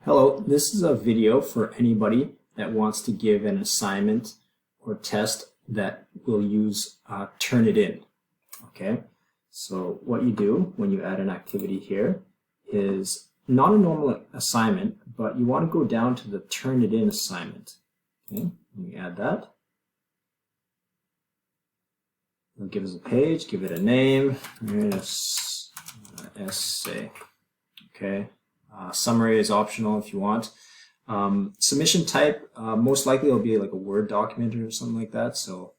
Hello, this is a video for anybody that wants to give an assignment or test that will use Turnitin. Okay, so what you do when you add an activity here is not a normal assignment, but you want to go down to the Turnitin assignment. Okay, and you add that. It'll give us a page, give it a name, essay. Okay. Summary is optional if you want. Submission type, most likely it'll be like a Word document or something like that. So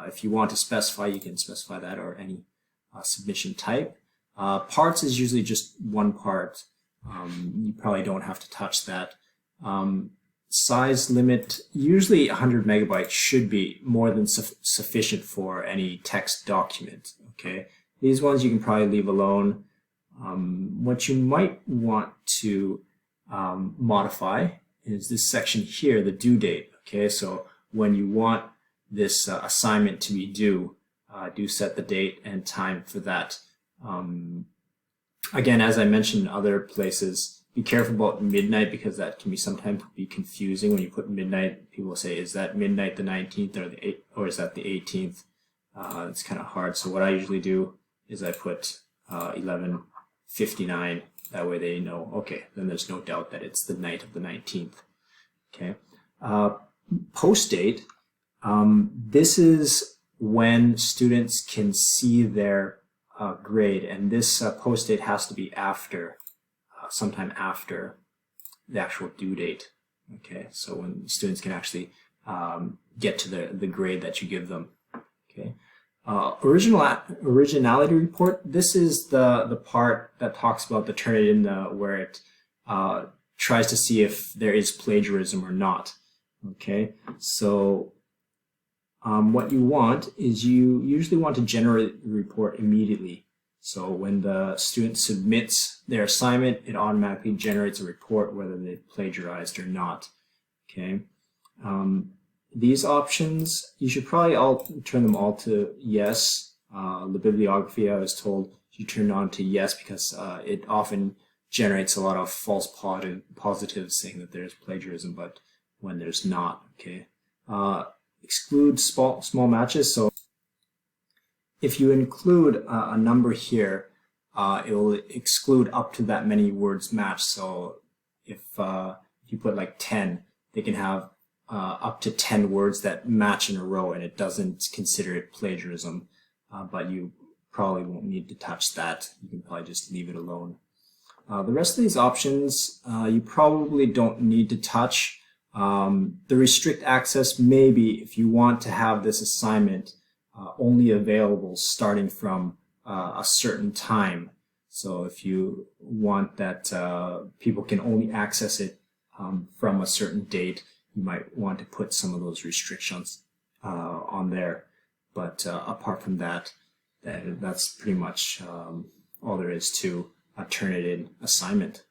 if you want to specify, you can specify that, or any submission type. Parts is usually just one part. You probably don't have to touch that. Size limit, usually 100 megabytes should be more than sufficient for any text document. Okay, these ones you can probably leave alone. What you might want to modify is this section here, the due date. Okay, so when you want this assignment to be due, do set the date and time for that. Again, as I mentioned in other places, be careful about midnight, because that can sometimes be confusing. When you put midnight, people will say, is that midnight the 19th or is that the 18th? It's kind of hard. So what I usually do is I put 11:59. That way they know, okay, then there's no doubt that it's the night of the 19th. Okay. Post date, this is when students can see their grade, and this post date has to be after, sometime after the actual due date. Okay, so when students can actually get to the grade that you give them. Okay. Originality report, this is the part that talks about the Turnitin, where it tries to see if there is plagiarism or not. Okay, so what you want is, you usually want to generate the report immediately. So when the student submits their assignment, it automatically generates a report whether they plagiarized or not. Okay. These options, you should probably turn them all to yes. The bibliography, I was told, you turn on to yes, because it often generates a lot of false positives saying that there's plagiarism, but when there's not. Okay. Exclude small matches. So if you include a number here, it will exclude up to that many words matched. So if you put like 10, they can have up to 10 words that match in a row, and it doesn't consider it plagiarism, but you probably won't need to touch that. You can probably just leave it alone. The rest of these options you probably don't need to touch. The restrict access, maybe if you want to have this assignment only available starting from a certain time. So if you want that people can only access it from a certain date, you might want to put some of those restrictions on there. But apart from that, that's pretty much all there is to a Turnitin assignment.